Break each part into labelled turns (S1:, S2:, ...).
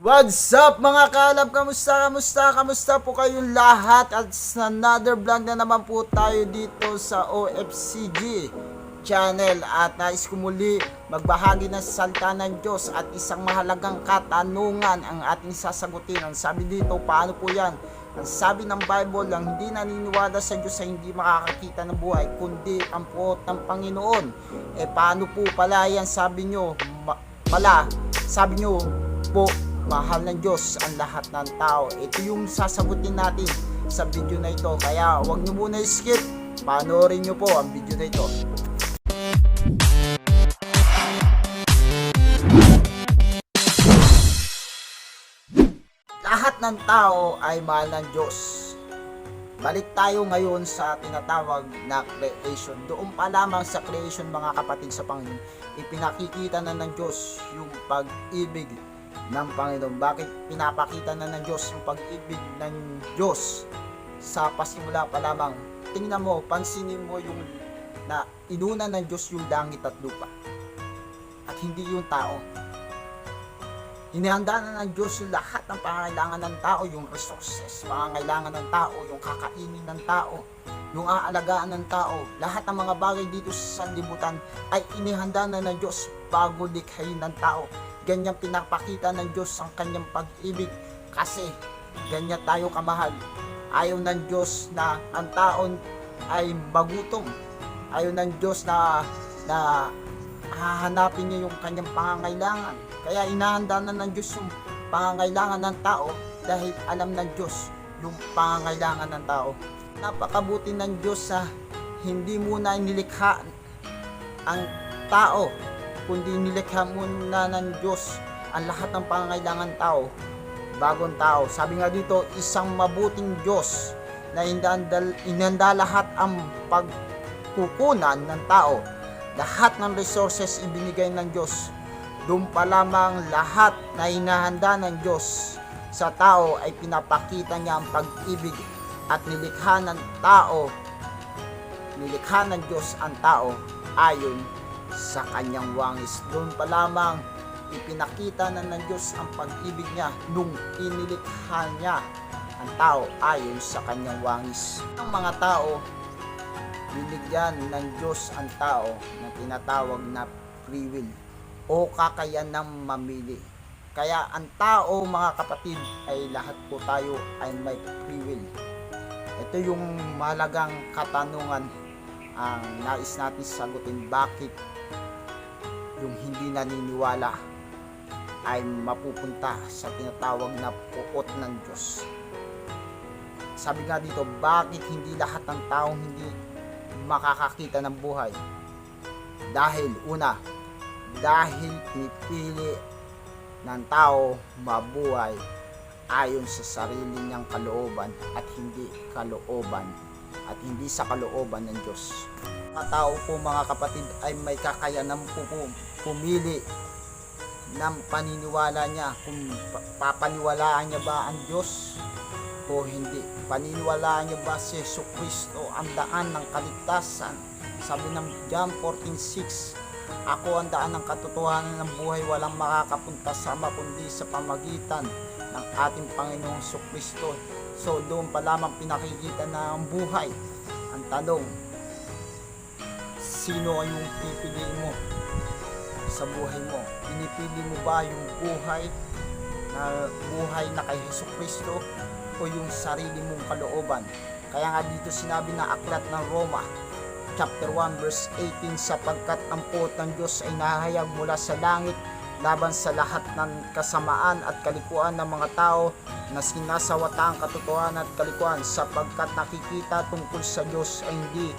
S1: What's up mga kalab? Kamusta po kayong lahat? At sa another vlog na naman po tayo dito sa OFCG channel. At nais ko muli magbahagi ng salita ng Diyos at isang mahalagang katanungan ang ating sasagutin. Ang sabi dito, paano po yan? Ang sabi ng Bible, ang hindi naniniwala sa Diyos ay hindi makakakita ng buhay, kundi ang puot ng Panginoon. Paano po pala yan? Sabi nyo po, mahal ng Diyos ang lahat ng tao. Ito yung sasagutin natin sa video na ito. Kaya huwag nyo muna skip. Panoorin nyo po ang video na ito. Lahat ng tao ay mahal ng Diyos. Balik tayo ngayon sa tinatawag na creation. Doon pa lamang sa creation mga kapatid sa Panginoon, ipinakikita na ng Diyos yung pag-ibig ng Panginoon. Bakit pinapakita na ng Diyos yung pag-ibig ng Diyos? Sa pasimula pa lamang, tingnan mo, pansinin mo yung na inuna ng Diyos yung langit at lupa at hindi yung tao. Inihanda na ng Diyos yung lahat ng pangangailangan ng tao, yung resources, pangangailangan ng tao, yung kakainin ng tao, yung aalagaan ng tao. Lahat ng mga bagay dito sa sanlibutan ay inihanda na ng Diyos bago likhain ng tao. Ganyan pinapakita ng Diyos ang kanyang pag-ibig kasi ganyan tayo kamahal. Ayaw ng Diyos na ang tao ay magutom. Ayaw ng Diyos na hahanapin niya yung kanyang pangangailangan. Kaya inahanda na ng Diyos yung pangangailangan ng tao dahil alam ng Diyos yung pangangailangan ng tao. Napakabuti ng Diyos sa hindi muna nilikha ang tao, kundi nilikha muna ng Diyos ang lahat ng pangangailangan tao, bagong tao. Sabi nga dito, isang mabuting Diyos na inihanda lahat ang pagkukunan ng tao. Lahat ng resources ibinigay ng Diyos. Doon pa lamang lahat na inahanda ng Diyos sa tao ay pinapakita niya ang pag-ibig at nilikha ng Diyos ang tao ayon sa kanyang wangis. Doon pa lamang ipinakita na ng Diyos ang pag-ibig niya nung inilikha niya ang tao ayon sa kanyang wangis. Ang mga tao, binigyan ng Diyos ang tao na tinatawag na free will o kakayanang mamili. Kaya ang tao mga kapatid ay lahat po tayo ay may free will. Ito yung mahalagang katanungan ang nais natin sagutin, bakit yung hindi naniniwala ay mapupunta sa tinatawag na puot ng Diyos. Sabi nga dito, bakit hindi lahat ng tao hindi makakakita ng buhay? Dahil pinipili ng tao mabuhay ayon sa sarili niyang kalooban at hindi sa kalooban ng Diyos. Mga tao po mga kapatid ay may kakayanan po pumili ng paniniwala niya, kung papaniwalaan niya ba ang Diyos o hindi. Paniniwalaan niya ba si Jesucristo ang daan ng kaligtasan? Sabi ng John 14:6, ako ang daan ng katotohanan ng buhay, walang makakapunta sa Ama kundi sa pamagitan ng ating Panginoong Jesucristo. So doon pa lamang pinakikita na ang buhay. Ang tanong, sino yung pipiliin mo sa buhay mo? Pinipili mo ba yung buhay na kay Jesucristo o yung sarili mong kalooban? Kaya nga dito sinabi na aklat ng Roma chapter 1 verse 18, sapagkat ang puot ng Diyos ay nahayag mula sa langit laban sa lahat ng kasamaan at kalikuan ng mga tao na sinasawata ang katotohanan at kalikuan, sapagkat nakikita tungkol sa Diyos ay hindi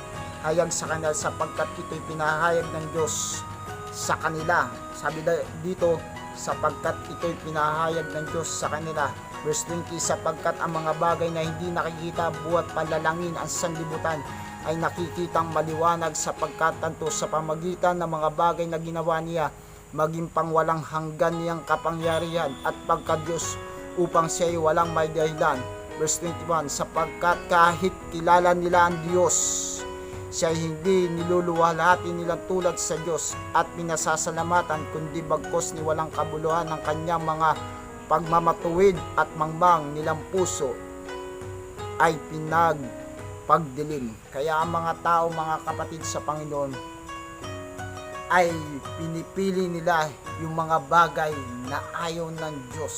S1: hayag sa kanila, sapagkat ito'y pinahayag ng Diyos sa kanila. Sabi dito, sapagkat ito'y pinahayag ng Diyos sa kanila. Verse 20, sapagkat ang mga bagay na hindi nakikita buhat palalangin ang sanlibutan ay nakikitang maliwanag, sapagkat tanto sa pamagitan ng mga bagay na ginawa niya, maging pangwalang hanggan niyang kapangyarihan at pagka-Diyos, upang siya ay walang may dahilan. Verse 21, sapagkat kahit kilala nila ang Diyos, siya ay hindi niluluwalhati nilang tulad sa Diyos at pinasasalamatan, kundi bagkos ni walang kabuluhan ng kanyang mga pagmamatuwid at mangmang nilang puso ay pinagpagdilim. Kaya ang mga tao, mga kapatid sa Panginoon, ay pinipili nila yung mga bagay na ayaw ng Diyos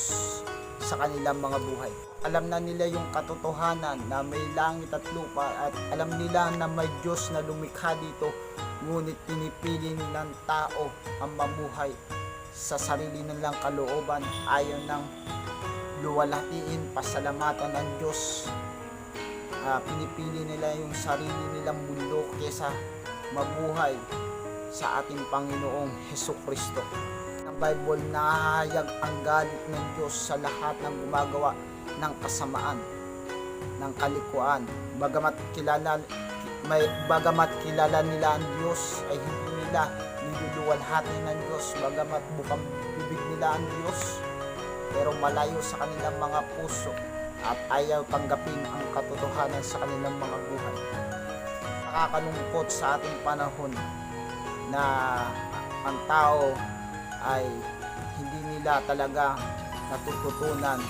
S1: sa kanilang mga buhay. Alam na nila yung katotohanan na may langit at lupa, at alam nila na may Diyos na lumikha dito, ngunit pinipili ng tao ang mamuhay sa sarili nilang kalooban. Ayaw nang luwalhatiin pasalamatan ng Diyos. Pinipili nila yung sarili nilang mundo kesa mabuhay sa ating Panginoong Hesukristo. Ang Bible, nahahayag ang galit ng Diyos sa lahat ng gumagawa ng kasamaan, ng kalikuan. Bagamat kilala nila ang Diyos, ay hindi nila niluluwalhati ng Diyos. Bagamat bukang bibig nila ang Diyos, pero malayo sa kanilang mga puso at ayaw tanggapin ang katotohanan sa kanilang mga buhay. Nakakalungkot sa ating panahon na ang tao ay hindi nila talaga natututunan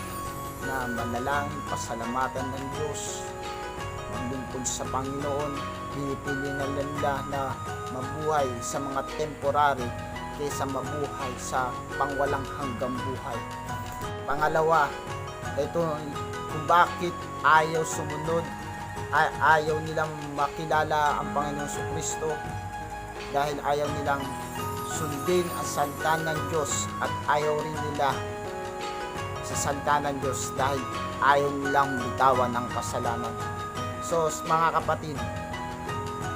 S1: na manalangin, pasalamatan ng Diyos, maglingkod sa Panginoon. Pinipili na nila na mabuhay sa mga temporary kaysa mabuhay sa pangwalang hanggang buhay. Pangalawa, ito kung bakit ayaw sumunod, ayaw nilang makilala ang Panginoong Jesucristo, dahil ayaw nilang sundin ang salita ng Diyos, at ayaw rin nila sa salita ng Diyos dahil ayaw nilang bitawan ng kasalanan. So mga kapatid,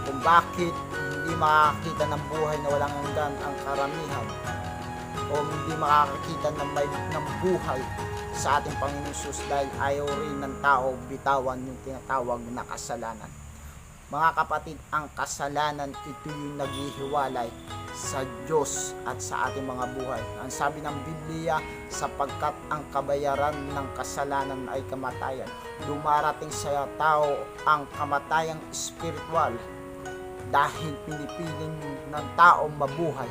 S1: kung bakit hindi makakita ng buhay na walang hanggan ang karamihan, o hindi makakakita ng buhay sa ating Panginoon Jesus, dahil ayaw rin ng tao bitawan yung tinatawag na kasalanan. Mga kapatid, ang kasalanan, ito yung naghihiwalay sa Diyos at sa ating mga buhay. Ang sabi ng Biblia, sapagkat ang kabayaran ng kasalanan ay kamatayan. Dumarating sa tao ang kamatayang spiritual dahil pinipiling ng tao mabuhay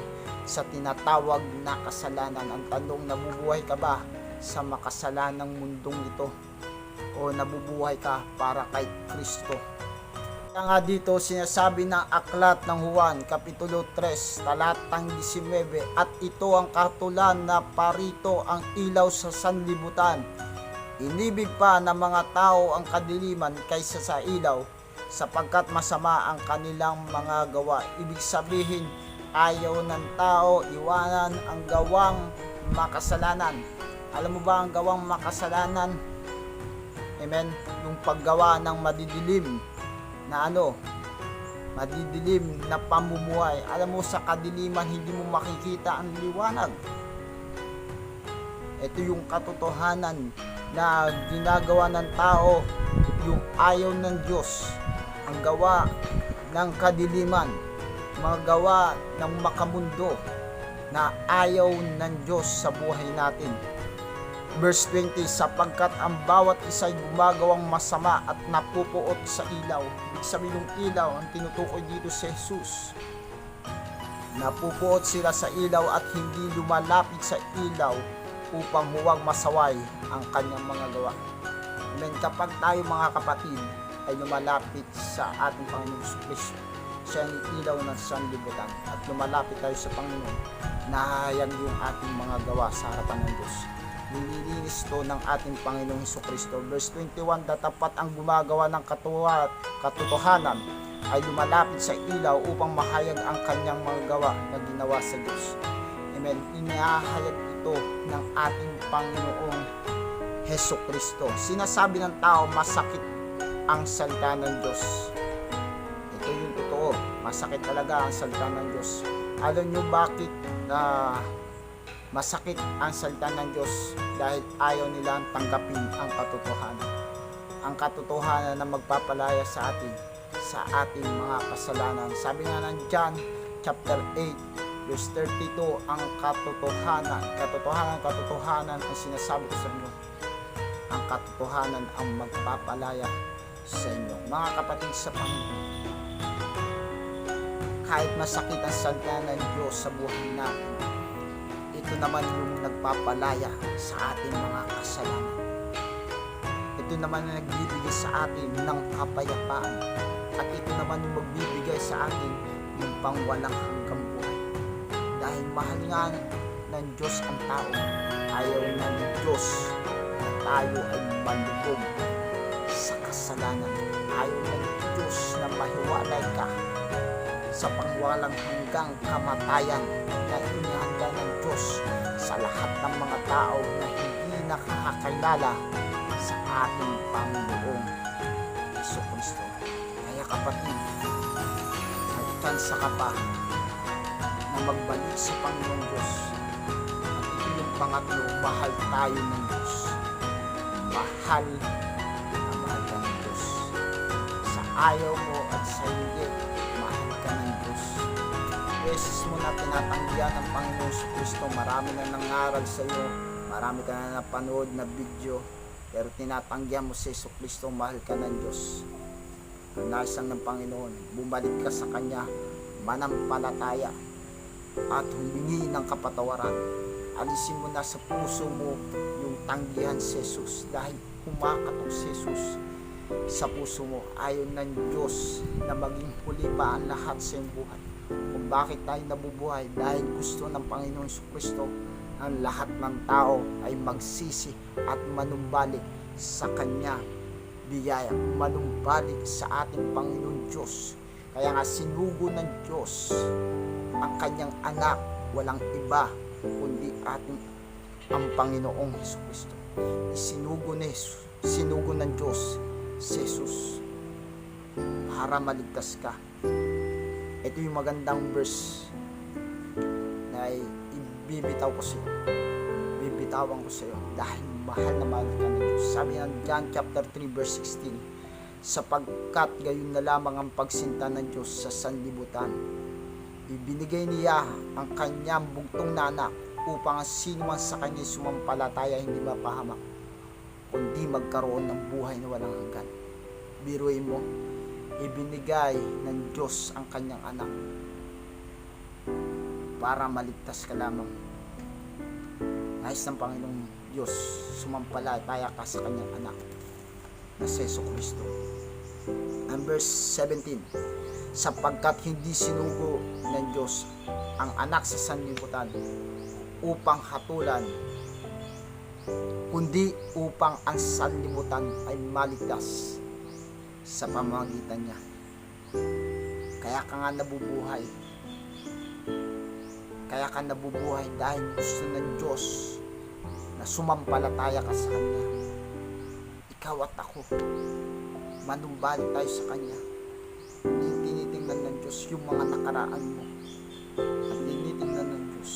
S1: sa tinatawag na kasalanan. Ang tanong, nabubuhay ka ba sa makasalanang mundong ito, o nabubuhay ka para kay Kristo? Kaya nga dito sinasabi ng aklat ng Juan Kapitulo 3 talatang 19, at ito ang katulan na parito ang ilaw sa sanlibutan. Inibig pa ng mga tao ang kadiliman kaysa sa ilaw, sapagkat masama ang kanilang mga gawa. Ibig sabihin, ayaw ng tao iwanan ang gawang makasalanan. Alam mo ba ang gawang makasalanan? Amen? Yung paggawa ng madidilim na madidilim na pamumuhay. Alam mo, sa kadiliman hindi mo makikita ang liwanag. Ito yung katotohanan na ginagawa ng tao, yung ayaw ng Diyos, ang gawa ng kadiliman, mga gawa ng makamundo na ayaw ng Diyos sa buhay natin. Verse 20, sapagkat ang bawat isa'y gumagawang masama at napupuot sa ilaw. Ibig sabihin ng ilaw, ang tinutukoy dito si Jesus. Napupuot sila sa ilaw at hindi lumalapit sa ilaw upang huwag masaway ang kanyang mga gawa. Amen. Kapag tayo mga kapatid ay lumalapit sa ating Panginoong Jesucristo, siya ang ilaw ng sanlibutan, at lumalapit tayo sa Panginoon, nahahayag yung ating mga gawa sa harapan ng Diyos. Nililinis to ng ating Panginoong Jesucristo. Verse 21, datapat ang gumagawa ng katotohanan ay lumalapit sa ilaw upang mahayag ang kanyang mga gawa na ginawa sa Diyos. Amen. Inihahayag ito ng ating Panginoong Jesucristo. Sinasabi ng tao, masakit ang salita ng Diyos. Ito yung totoo. Masakit talaga ang salita ng Diyos. Alam nyo bakit masakit ang salita ng Diyos? Dahil ayaw nilang tanggapin ang katotohanan. Ang katotohanan na magpapalaya sa ating mga kasalanan. Sabi nga ng John chapter 8 verse 32, ang katotohanan ang sinasabi ko sa inyo. Ang katotohanan ang magpapalaya sa inyo. Mga kapatid sa Panginoon, kahit masakit ang salita ng Diyos sa buhay natin, ito ito naman yung nagpapalaya sa ating mga kasalanan. Ito naman ang nagbibigay sa atin ng kapayapaan. At ito naman yung magbibigay sa atin yung pangwalang hanggang buhay. Dahil mahal nga ng Diyos ang tao, ayaw ng Diyos na tayo ay malubog sa kasalanan. Ayaw ng Diyos na mahiwalay ka sa pangwalang hanggang kamatayan na inihanda ng Diyos sa lahat ng mga tao na hindi nakakakilala sa ating Panginoong Jesucristo. Kaya kapatid, nagkansa ka pa na magbalik sa Panginoong Diyos. At ito yung pangatlo, mahal tayo ng Diyos. Mahal na mahal ka ng Diyos. Sa ayaw mo at sa hindi, mahal ka ng Diyos. Beses mo na tinatanggihan ng Panginoong Jesucristo, marami na nangaral sa iyo, marami ka na napanood na video, pero tinatanggihan mo si Jesucristo, mahal ka ng Diyos. Ang nais ng Panginoon, bumalik ka sa Kanya, manampalataya at humingi ng kapatawaran. Alisin mo na sa puso mo yung tanggihan si Jesus, dahil kumakatok si Jesus sa puso mo. Ayaw ng Diyos na maging huli pa ang lahat sa iyong buhay. Kung bakit tayo nabubuhay, dahil gusto ng Panginoon Jesucristo ang lahat ng tao ay magsisi at manumbalik sa Kanya biyaya, manumbalik sa ating Panginoon Diyos. Kaya nga sinugo ng Diyos ang Kanyang anak, walang iba kundi ating ang Panginoong Jesucristo. Sinugo ng Diyos si Jesus para maligtas ka. Ito yung magandang verse na ibibitawan ko sa iyo dahil mahal na mahal ka ng Diyos. Sabi ng John chapter 3 verse 16, sapagkat gayon na lamang ang pagsinta ng Diyos sa sanlibutan, ibinigay niya ang Kanyang bugtong na anak upang ang sino man sa Kanya sumampalataya hindi mapahamak, kundi magkaroon ng buhay na walang hanggan. Biruin mo, ibinigay ng Diyos ang Kanyang anak para maligtas ka lamang. Nais ng Panginoong Diyos, sumampalataya ka sa Kanyang anak na si Jesucristo. And verse 17, sapagkat hindi sinugo ng Diyos ang anak sa sanlibutan upang hatulan, kundi upang ang sanlibutan ay maligtas sa pamamagitan niya. Kaya ka nga nabubuhay. Kaya ka nabubuhay dahil gusto ng Diyos na sumampalataya ka sa Kanya. Ikaw at ako, manumbalik tayo sa Kanya. Hindi tinitingnan ng Diyos yung mga nakaraan mo, at tinitingnan ng Diyos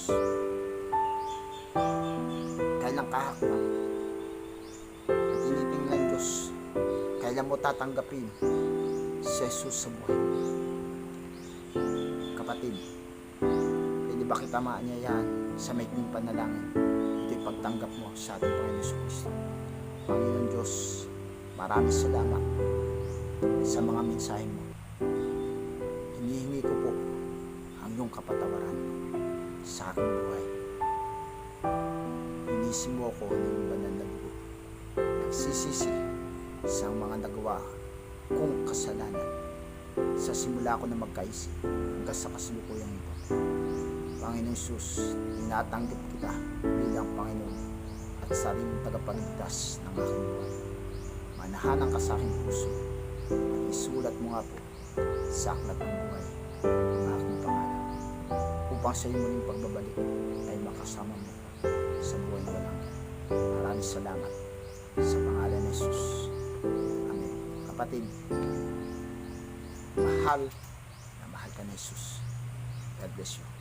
S1: kailan ka hakbang. At tinitingnan ng Diyos kailan mo tatanggapin si Jesus sa buhay mo. Kapatid, pwede ba kita maanyayahan sa maikling panalangin? Ito'y pagtanggap mo sa ating Panginoon Jesucristo. Panginoon Diyos, maraming salamat sa mga mensahe mo. Hinihingi ko po ang iyong kapatawaran sa aking buhay. Inisin mo ako ng iyong banal na dugo. Nagsisisi sa mga nagawa kong kasalanan sa simula ko na magkaisip hanggang sa kasalukuyang ito. Panginoon Jesus, tinatanggap kita bilang Panginoon at sariling tagapagligtas ng aking buhay. Manahanan ka sa aking puso at isulat mo nga po sa aklat ng buhay ang aking pangalan upang sa iyong muling pagbabalik ay makasama mo sa buhay na lang. Maraming salamat sa pangalan ni Jesus. Amen. Kapatid, mahal na mahal ka ni Jesus. God bless you.